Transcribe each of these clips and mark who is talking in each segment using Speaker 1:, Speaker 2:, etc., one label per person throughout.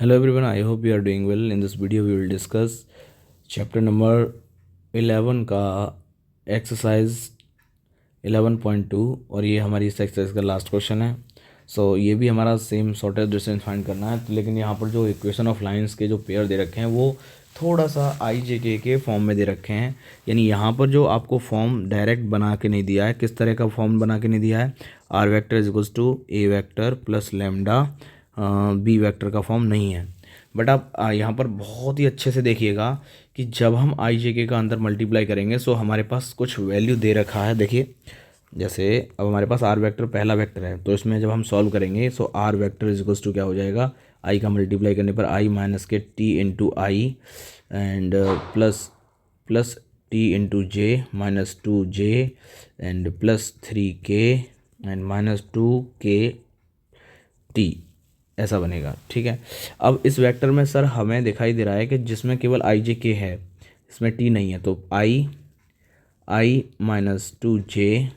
Speaker 1: Hello everyone, I hope you are doing well. In this video we will discuss chapter number 11 का exercise 11.2 और ये हमारी इस exercise का लास्ट क्वेश्चन है। ये भी हमारा सेम शॉर्टेज डिस्टेंस फाइंड करना है, लेकिन यहाँ पर जो इक्वेशन ऑफ लाइंस के जो पेयर दे रखे हैं वो थोड़ा सा आई जे के फॉर्म में दे रखे हैं। यानी यहाँ पर जो आपको फॉर्म डायरेक्ट बना के नहीं दिया है, किस तरह का फॉर्म बना के नहीं दिया है, R vector is equals to A vector plus lambda B vector का फॉर्म नहीं है। बट आप यहाँ पर बहुत ही अच्छे से देखिएगा कि जब हम आई जे के का अंदर मल्टीप्लाई करेंगे सो हमारे पास कुछ वैल्यू दे रखा है। देखिए, जैसे अब हमारे पास आर वेक्टर पहला वेक्टर है, तो इसमें जब हम सॉल्व करेंगे so R vector is equals to क्या हो जाएगा, आई का मल्टीप्लाई करने पर I minus K T into I and plus plus T into J minus two J and plus three K and minus two K T, ऐसा बनेगा। ठीक है, अब इस वेक्टर में सर हमें दिखाई दे रहा है कि जिसमें केवल आई जे के है, इसमें टी नहीं है, तो I minus two J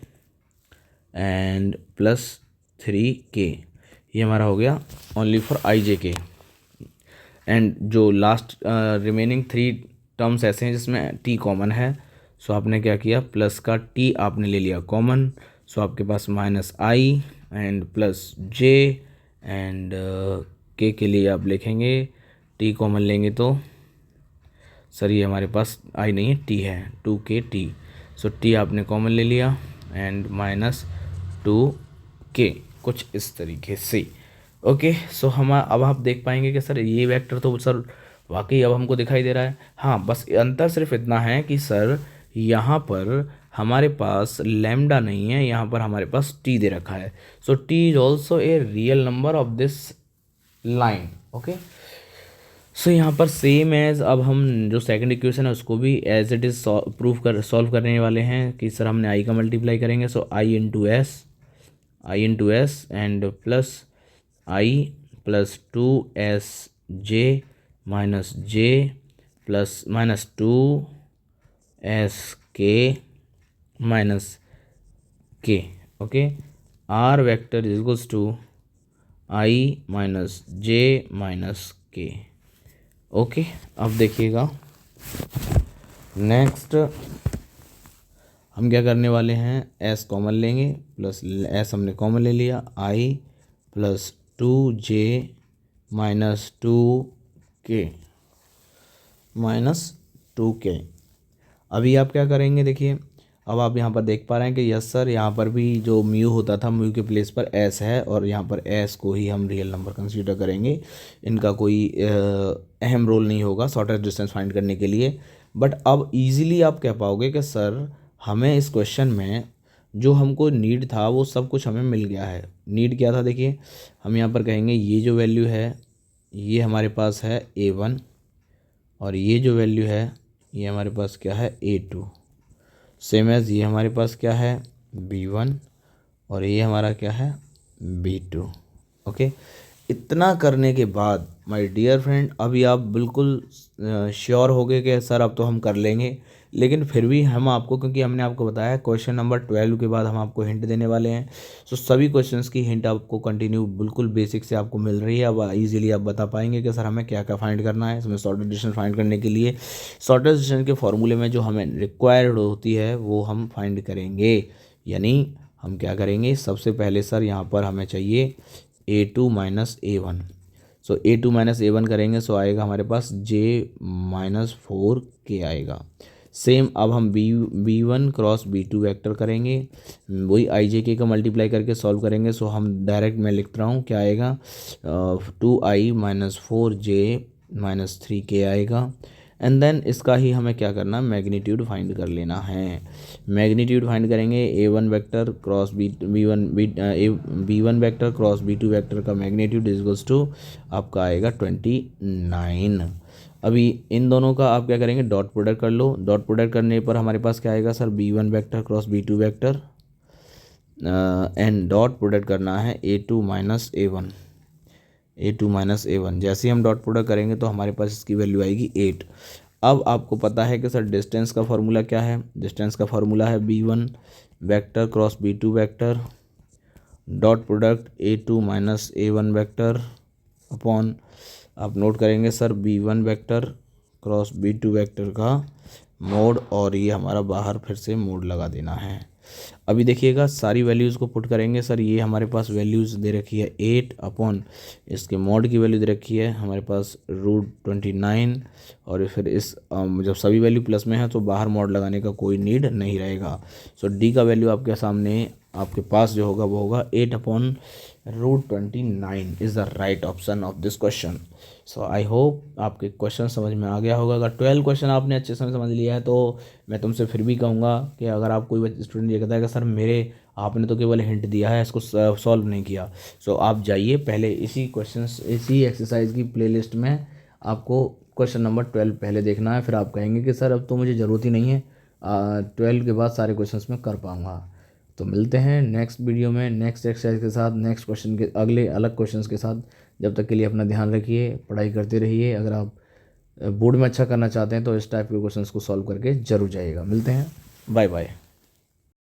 Speaker 1: and plus three K, ये हमारा हो गया ओनली फॉर आई जे के। एंड जो लास्ट रिमेनिंग थ्री टर्म्स ऐसे हैं जिसमें टी कॉमन है, सो आपने क्या किया, प्लस का टी आपने ले लिया कॉमन, सो आपके पास minus I and plus J and के लिए आप लिखेंगे टी कॉमन लेंगे तो सर ये हमारे पास आई नहीं है, टी है, to K T, so T आपने कॉमन ले लिया एंड माइनस टू के, कुछ इस तरीके से। ओके, सो हम अब आप देख पाएंगे कि सर ये वेक्टर तो सर वाकई अब हमको दिखाई दे रहा है। हाँ, बस अंतर सिर्फ इतना है कि सर यहाँ पर हमारे पास लैम्डा नहीं है, यहाँ पर हमारे पास टी दे रखा है। So T is also a real number of this line. Okay, so यहाँ पर सेम एज अब हम जो सेकंड इक्वेशन है उसको भी एज इट इज़ सॉल्व करने वाले हैं कि सर हमने आई का मल्टीप्लाई करेंगे, so I into S and plus I plus two S J minus J plus minus two S K minus K. Okay, R vector is equals to I minus J minus K. Okay, अब देखिएगा next हम क्या करने वाले हैं, S common लेंगे, plus S हमने common ले लिया, I plus two J minus two K minus two K. अभी आप क्या करेंगे, देखिए अब आप यहाँ पर देख पा रहे हैं कि यस सर यहाँ पर भी जो म्यू होता था म्यू के प्लेस पर एस है और यहाँ पर एस को ही हम रियल नंबर कंसीडर करेंगे, इनका कोई अहम रोल नहीं होगा शॉर्टेस्ट डिस्टेंस फाइंड करने के लिए। बट अब इजीली आप कह पाओगे कि सर हमें इस क्वेश्चन में जो हमको नीड था वो सब कुछ हमें मिल गया है। नीड क्या था, देखिए हम यहाँ पर कहेंगे ये जो वैल्यू है ये हमारे पास है A1 और ये जो वैल्यू है ये हमारे पास क्या है A2, सेम एज ये हमारे पास क्या है B1 और ये हमारा क्या है B2। ओके, इतना करने के बाद माय डियर फ्रेंड अभी आप बिल्कुल श्योर हो गए कि सर अब तो हम कर लेंगे, लेकिन फिर भी हम आपको, क्योंकि हमने आपको बताया क्वेश्चन नंबर 12 के बाद हम आपको हिंट देने वाले हैं, सो सभी क्वेश्चंस की हिंट आपको कंटिन्यू बिल्कुल बेसिक से आपको मिल रही है। अब इजीली आप बता पाएंगे कि सर हमें क्या क्या फाइंड करना है। इसमें शॉर्टेज डिस्टेंस फाइंड करने के लिए शॉर्टेज डिस्टेंस के फॉर्मूले में जो हमें रिक्वायर्ड होती है वो हम फाइंड करेंगे। यानी हम क्या करेंगे, सबसे पहले सर यहाँ पर हमें चाहिए A2 माइनस A1, सो A2 माइनस A1 करेंगे सो आएगा हमारे पास J माइनस 4K आएगा। सेम अब हम B1 क्रॉस B2 वेक्टर करेंगे, वही आई जे के का मल्टीप्लाई करके सॉल्व करेंगे। सो हम डायरेक्ट मैं लिख रहा हूँ क्या आएगा, 2i minus 4J minus 3K आएगा। एंड देन इसका ही हमें क्या करना है, मैग्नीट्यूड फाइंड कर लेना है। मैग्नीट्यूड फाइंड करेंगे A1 vector cross B1 vector cross B2 vector का मैग्नीट्यूड इज इक्वल्स टू आपका आएगा 29। अभी इन दोनों का आप क्या करेंगे, डॉट प्रोडक्ट कर लो। डॉट प्रोडक्ट करने पर हमारे पास क्या आएगा sir, B1 vector cross B2 vector and dot product करना है A2 माइनस A1। जैसे ही हम डॉट प्रोडक्ट करेंगे तो हमारे पास इसकी वैल्यू आएगी 8। अब आपको पता है कि सर डिस्टेंस का फार्मूला क्या है, डिस्टेंस का फार्मूला है B1 vector cross B2 vector dot product A2 minus A1 vector upon आप नोट करेंगे sir B1 vector cross B2 vector का मोड, और ये हमारा बाहर फिर से मोड लगा देना है। अभी देखिएगा सारी वैल्यूज़ को पुट करेंगे सर। ये हमारे पास वैल्यूज़ दे रखी है 8 अपॉन इसके मॉड की वैल्यू दे रखी है हमारे पास √29, और फिर इस जब सभी वैल्यू प्लस में है तो बाहर मॉड लगाने का कोई नीड नहीं रहेगा। सो डी का वैल्यू आपके सामने आपके पास जो होगा वो होगा 8 upon √29 is the right option of this question. So I hope आपके क्वेश्चन समझ में आ गया होगा। अगर 12 क्वेश्चन आपने अच्छे से समझ लिया है तो मैं तुमसे फिर भी कहूँगा कि अगर आप कोई स्टूडेंट ये कहता है कि सर मेरे आपने तो केवल हिंट दिया है, इसको सॉल्व नहीं किया, सो आप जाइए पहले इसी एक्सरसाइज की प्लेलिस्ट में आपको क्वेश्चन नंबर 12 पहले देखना है। फिर आप कहेंगे कि सर अब तो मुझे ज़रूरत ही नहीं है, 12 के बाद सारे क्वेश्चंस में कर पाऊँगा। तो मिलते हैं नेक्स्ट वीडियो में नेक्स्ट एक्सरसाइज के साथ, नेक्स्ट क्वेश्चन के अगले अलग क्वेश्चंस के साथ। जब तक के लिए अपना ध्यान रखिए, पढ़ाई करते रहिए। अगर आप बोर्ड में अच्छा करना चाहते हैं तो इस टाइप के क्वेश्चंस को सॉल्व करके जरूर जाइएगा। मिलते हैं, बाय बाय।